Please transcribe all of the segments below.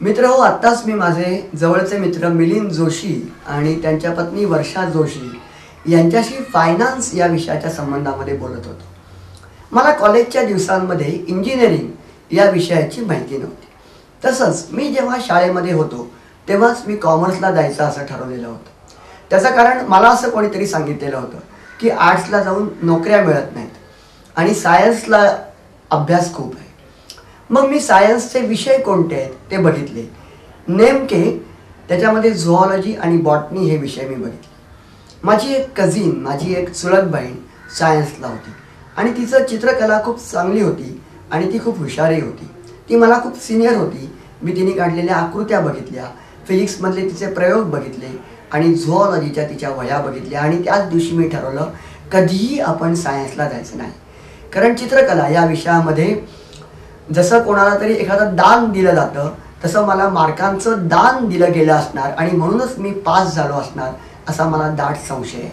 मित्र हो, आत्ताच मी माझे जवळचे मित्र मिलिंद जोशी आणि त्यांच्या पत्नी वर्षा जोशी यांच्याशी फायनान्स या विषयाच्या संबंधामध्ये बोलत होतो. मला कॉलेजच्या दिवसांमध्ये इंजिनिअरिंग या विषयाची माहिती नव्हती. तसंच मी जेव्हा शाळेमध्ये होतो तेव्हाच मी कॉमर्सला जायचं असं ठरवलेलं होतं. त्याचं कारण मला असं कोणीतरी सांगितलेलं होतं की आर्ट्सला जाऊन नोकऱ्या मिळत नाहीत आणि सायन्सला अभ्यास खूप आहे. मग मी सायन्सचे विषय कोणते आहेत ते बघितले. नेमके त्याच्यामध्ये झुऑलॉजी आणि बॉटनी हे विषय मी बघितले. माझी एक कझिन, माझी एक चुलत बहीण सायन्सला होती आणि तिचं चित्रकला खूप चांगली होती आणि ती खूप हुशारही होती. ती मला खूप सिनियर होती. मी तिने काढलेल्या आकृत्या बघितल्या, फिजिक्समधले तिचे प्रयोग बघितले आणि झुऑलॉजीच्या तिच्या वह्या बघितल्या आणि त्याच दिवशी मी ठरवलं कधीही आपण सायन्सला जायचं नाही. कारण चित्रकला या विषयामध्ये जसं कोणाला तरी एखादं दान दिलं जातं तसं मला मार्कांचं दान दिलं गेलं असणार आणि म्हणूनच मी पास झालो असणार असा मला दाट संशय आहे.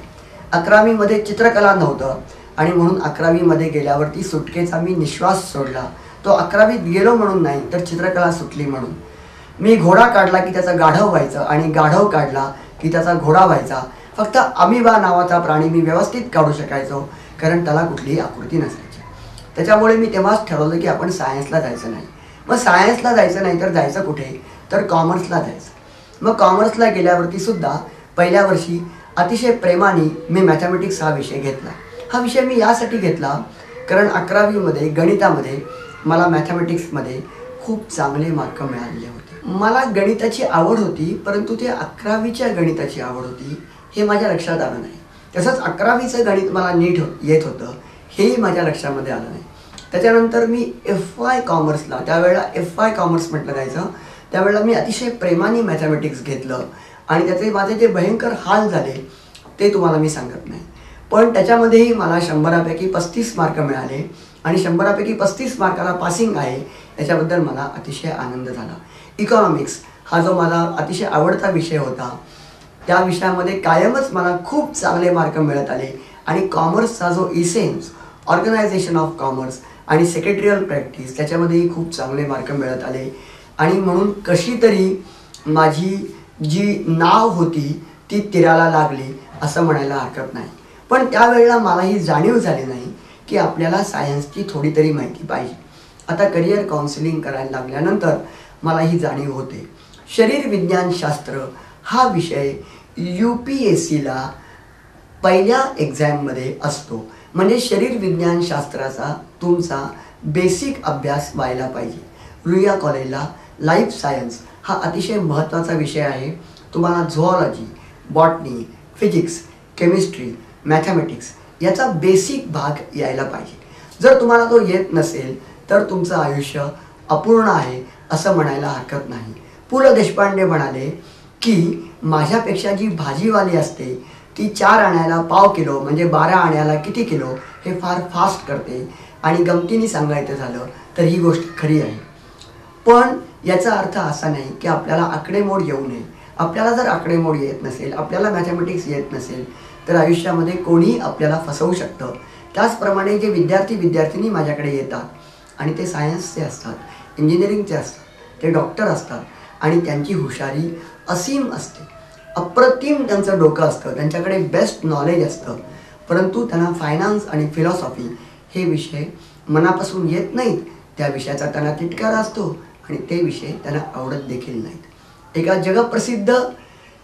11वीमध्ये चित्रकला नव्हतं आणि म्हणून 11वीमध्ये गेल्यावरती सुटकेचा मी निश्वास सोडला. तो 11वीत गेलो म्हणून नाही तर चित्रकला सुटली म्हणून. मी घोडा काढला की त्याचा गाढव व्हायचं आणि गाढव काढला की त्याचा घोडा व्हायचा. फक्त अमिबा नावाचा प्राणी मी व्यवस्थित काढू शकायचो कारण त्याला कुठलीही आकृती नसायची. त्याच्यामुळे मी तेव्हाच ठरवलं की आपण सायन्सला जायचं नाही. मग सायन्सला जायचं नाही तर जायचं कुठे, तर कॉमर्सला जायचं. मग कॉमर्सला गेल्यावरती सुद्धा पहिल्या वर्षी अतिशय प्रेमाने मी मॅथमॅटिक्स हा विषय घेतला. हा विषय मी यासाठी घेतला कारण 11वीमध्ये गणितामध्ये मला मॅथमॅटिक्समध्ये खूप चांगले मार्क मिळालेले होते. मला गणिताची आवड होती, परंतु ते 11वीच्या गणिताची आवड होती हे माझ्या लक्षात आलं नाही. तसंच 11वीचं गणित मला नीट येत होतं हेही माझ्या लक्षामध्ये आलं नाही. त्याच्यानंतर मी FY कॉमर्सला, त्यावेळेला FY कॉमर्स म्हटलं जायचं, त्यावेळेला मी अतिशय प्रेमाने मॅथमॅटिक्स घेतलं आणि त्याचे माझे जे भयंकर हाल झाले ते तुम्हाला मी सांगत नाही. पण त्याच्यामध्येही मला 100पैकी 35 मार्क मिळाले आणि 100पैकी 35 मार्काला पासिंग आहे याच्याबद्दल मला अतिशय आनंद झाला. इकॉनॉमिक्स हा जो माझा अतिशय आवडता विषय होता त्या विषयामध्ये कायमच मला खूप चांगले मार्क मिळत आले आणि कॉमर्सचा जो इसेन्स, ऑर्गनायझेशन ऑफ कॉमर्स आणि सेक्रेटरियल प्रॅक्टिस त्याच्यामध्येही खूप चांगले मार्क मिळत आले आणि म्हणून कशी तरी माझी जी नाव होती ती तीराला लागली असं म्हणायला हरकत नाही. पण त्यावेळेला मला ही जाणीव झाली नाही की आपल्याला सायन्सची थोडी तरी माहिती पाहिजे. आता करिअर काउन्सिलिंग करायला लागल्यानंतर मला ही जाणीव होते. शरीर विज्ञानशास्त्र हा विषय UPSCला पहिल्या एक्झाममध्ये असतो. म्हणजे शरीर विज्ञानशास्त्राचा तुमचा बेसिक अभ्यास व्हायला पाहिजे. रुईया कॉलेजला लाईफ सायन्स हा अतिशय महत्त्वाचा विषय आहे. तुम्हाला झुऑलॉजी, बॉटनी, फिजिक्स, केमिस्ट्री, मॅथमॅटिक्स याचा बेसिक भाग यायला पाहिजे. जर तुम्हाला तो येत नसेल तर तुमचं आयुष्य अपूर्ण आहे असं म्हणायला हरकत नाही. पु ल देशपांडे म्हणाले की माझ्यापेक्षा जी भाजीवाली असते ती 4 आण्याला पाव किलो म्हणजे 12 आण्याला किती किलो हे फार फास्ट करते. आणि गमतीने सांगायचं झालं तर ही गोष्ट खरी आहे. पण याचा अर्थ असा नाही की आपल्याला आकडेमोड येऊ नये. आपल्याला जर आकडेमोड येत नसेल, आपल्याला मॅथमॅटिक्स येत नसेल तर आयुष्यामध्ये कोणीही आपल्याला फसवू शकतं. त्याचप्रमाणे जे विद्यार्थी माझ्याकडे येतात आणि ते सायन्सचे असतात, इंजिनिअरिंगचे असतात, ते डॉक्टर असतात आणि त्यांची हुशारी असीम असते, अप्रतिम त्यांचं डोकं असतं, त्यांच्याकडे बेस्ट नॉलेज असतं, परंतु त्यांना फायनान्स आणि फिलॉसॉफी हे विषय मनापासून येत नाहीत. त्या विषयाचा त्यांना तिटकारा असतो आणि ते विषय त्यांना आवडत देखील नाहीत. एका जगप्रसिद्ध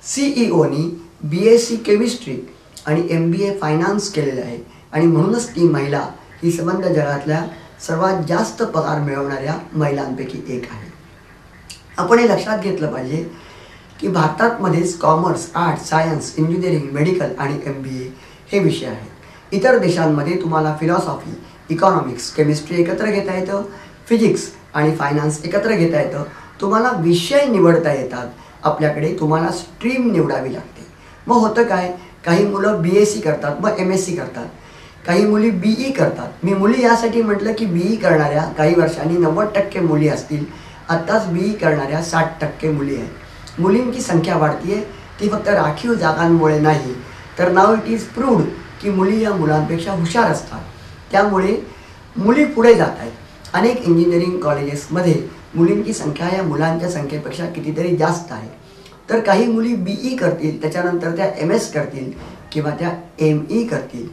CEOनी BSc केमिस्ट्री आणि MBA फायनान्स केलेलं आहे आणि म्हणूनच ती महिला ही संबंध जगातल्या सर्वात जास्त पगार मिळवणाऱ्या महिलांपैकी एक आहे. आपण हे लक्षात घेतलं पाहिजे की भारतामध्येच commerce, arts, science, engineering, medical आणि MBA हे विषय आहेत. इतर देशांमध्ये तुम्हाला फिलॉसॉफी, इकॉनॉमिक्स, केमिस्ट्री एकत्र घेता येतं, फिजिक्स आणि फायनान्स एकत्र घेता येतं. तुम्हाला विषय निवडता येतात. आपल्याकडे तुम्हाला स्ट्रीम निवडावी लागते. मग होतं काय, काही मुलं BSc करतात, मग MSc करतात, काही मुली BE करतात. मी मुली यासाठी म्हटलं की BE करणाऱ्या काही वर्षांनी 90% मुली असतील. आत्ताच BE करणाऱ्या 60% मुली आहेत. मुलींची संख्या वाढती आहे. ती फक्त राखीव जागांमुळे नाही तर नाव इट इज प्रूव्ड की मुली या मुलांपेक्षा हुशार असतात. त्यामुळे मुली पुढे जात आहेत. अनेक इंजिनिअरिंग कॉलेजेसमध्ये मुलींची संख्या या मुलांच्या संख्येपेक्षा कितीतरी जास्त आहे. तर काही मुली BE करतील, त्याच्यानंतर त्या MS करतील किंवा त्या ME करतील,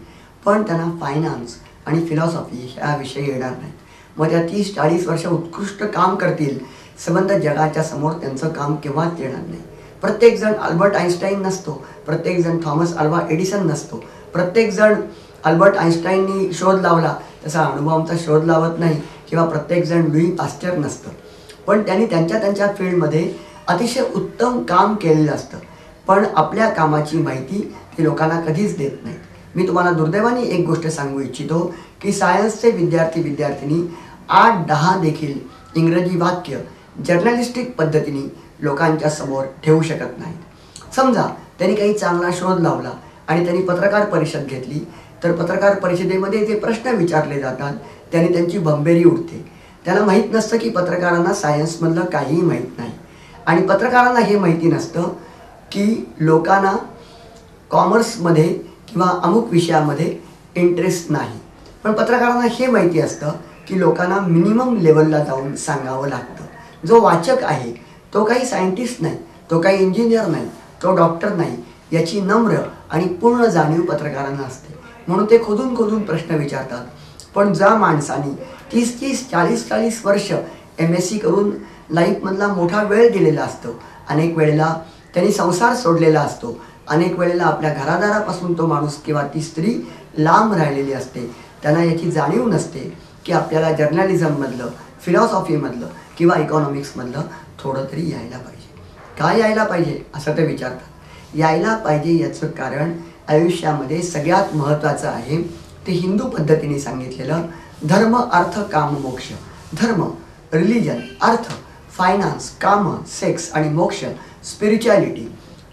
पण त्यांना फायनान्स आणि फिलॉसॉफी ह्या विषयी येणार नाहीत. मग त्या 30-40 वर्ष उत्कृष्ट काम करतील, संबंध जगाच्या समोर त्यांचं काम केव्हाच येणार नाही. प्रत्येकजण अल्बर्ट आइन्स्टाईन नसतो, प्रत्येकजण थॉमस अल्वा एडिसन नसतो, प्रत्येकजण अल्बर्ट आइन्स्टाईननी शोध लावला तसा अणुबॉम्बचा शोध लावत नाही, किंवा प्रत्येकजण लुई पास्चर नसतं. पण त्यांनी त्यांच्या फील्डमध्ये अतिशय उत्तम काम केलेलं असतं, पण आपल्या कामाची माहिती ते लोकांना कधीच देत नाहीत. मी तुम्हाला दुर्दैवाने एक गोष्ट सांगू इच्छितो की सायन्सचे विद्यार्थी-विद्यार्थिनी 8-10 देखील इंग्रजी वाक्य जर्नलिस्टिक पद्धतीने लोकांच्या समोर ठेवू शकत नाहीत. समजा त्यांनी काही चांगला शोध लावला आणि त्यांनी पत्रकार परिषद घेतली, तर पत्रकार परिषदेमध्ये जे प्रश्न विचारले जातात त्यांनी त्यांची बंबेरी उडते. त्यांना माहीत नसतं की पत्रकारांना सायन्समधलं काहीही माहीत नाही, आणि पत्रकारांना हे माहिती नसतं की लोकांना कॉमर्समध्ये किंवा अमुक विषयामध्ये इंटरेस्ट नाही. पण पत्रकारांना हे माहिती असतं की लोकांना मिनिमम लेवलला जाऊन सांगावं लागतं. जो वाचक आहे तो काही सायंटिस्ट नाही, तो काही इंजिनियर नाही, तो डॉक्टर नाही, याची नम्र आणि पूर्ण जाणीव पत्रकारांना असते. म्हणून ते खोदून खोदून प्रश्न विचारतात. पण ज्या माणसाने 30-30, 40-40 वर्ष MSc करून लाईफमधला मोठा वेळ दिलेला असतो, अनेक वेळेला त्यांनी संसार सोडलेला असतो, अनेक वेळेला आपल्या घरादारापासून तो माणूस किंवा ती स्त्री लांब राहिलेली असते, त्यांना याची जाणीव नसते की आपल्याला जर्नलिझममधलं, फिलॉसॉफीमधलं किंवा इकॉनॉमिक्समधलं थोडं तरी यायला पाहिजे. काय यायला पाहिजे असं ते विचारतात. यायला पाहिजे याचं कारण आयुष्यामध्ये सगळ्यात महत्त्वाचं आहे ते हिंदू पद्धतीने सांगितलेलं धर्म, अर्थ, काम, मोक्ष. धर्म, रिलिजन, अर्थ, फायनान्स, काम, सेक्स आणि मोक्ष, स्पिरिच्युअलिटी,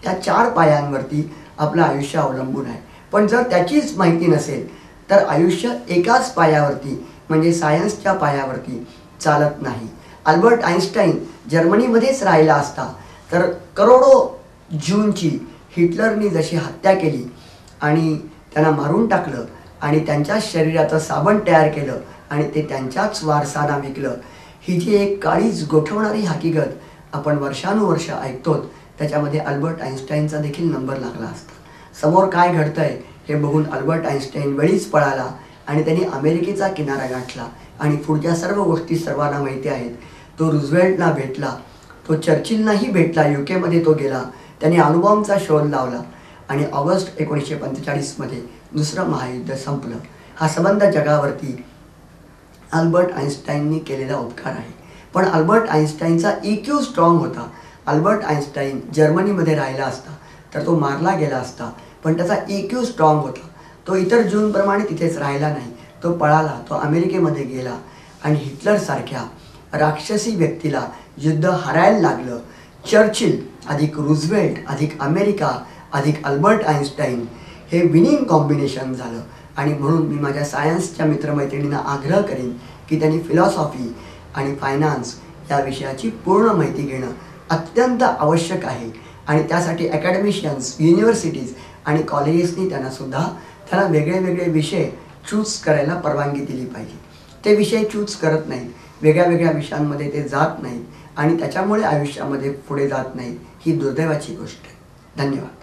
या 4 पायांवरती आपलं आयुष्य अवलंबून आहे. पण जर त्याचीच माहिती नसेल तर आयुष्य एकाच पायावरती म्हणजे सायन्सच्या पायावरती चालत नाही. अल्बर्ट आइन्स्टाईन जर्मनीमध्येच राहिला असता तर करोडो ज्यूंची हिटलरनी जशी हत्या केली आणि त्यांना मारून टाकलं आणि त्यांच्या शरीराचं साबण तयार केलं आणि ते त्यांच्याच वारसांना विकलं, ही जी एक काळीज गोठवणारी हकीकत आपण वर्षानुवर्ष ऐकतो, त्याच्यामध्ये अल्बर्ट आइन्स्टाईनचा देखील नंबर लागला असता. समोर काय घडतंय हे बघून अल्बर्ट आइन्स्टाईन वेळीच पळाला आणि त्यांनी अमेरिकेचा किनारा गाठला आणि पुढच्या सर्व गोष्टी सर्वांना माहिती आहेत. तो रूझवेल्टला भेटला, तो चर्चिलनाही भेटला, UK तो गेला, त्याने अणुबॉम्बचा शोध लावला आणि ऑगस्ट 1945 दुसरं महायुद्ध संपलं. हा संबंध जगावरती अल्बर्ट आइन्स्टाईननी केलेला उपकार आहे. पण अल्बर्ट आइन्स्टाईनचा EQ स्ट्रॉंग होता. अल्बर्ट आइन्स्टाईन जर्मनीमध्ये राहिला असता तर तो मारला गेला असता, पण त्याचा EQ स्ट्रॉंग होता. तो इतर ज्यूंप्रमाणे तिथेच राहिला नाही, तो पळाला, तो अमेरिकेमध्ये गेला आणि हिटलरसारख्या राक्षसी व्यक्तीला युद्ध हारायला लागलं. चर्चिल अधिक रूझवेल्ट अधिक अमेरिका अधिक अल्बर्ट आइन्स्टाईन हे विनिंग कॉम्बिनेशन झालं. आणि म्हणून मी माझ्या सायन्सच्या मित्रमैत्रिणींना आग्रह करेन की त्यांनी फिलॉसॉफी आणि फायनान्स या विषयाची पूर्ण माहिती घेणं अत्यंत आवश्यक आहे. आणि त्यासाठी अकॅडमिशियन्स, युनिव्हर्सिटीज आणि कॉलेजेसनी त्यांना वेगळे विषय चूज करायला परवानगी दिली पाहिजे. ते विषय चूज करत नाहीत, वेगळ्या विषयांमध्ये ते जात नाहीत आणि त्याच्यामुळे आयुष्यामध्ये पुढे जात नाहीत. ही दुर्दैवाची गोष्ट आहे. धन्यवाद.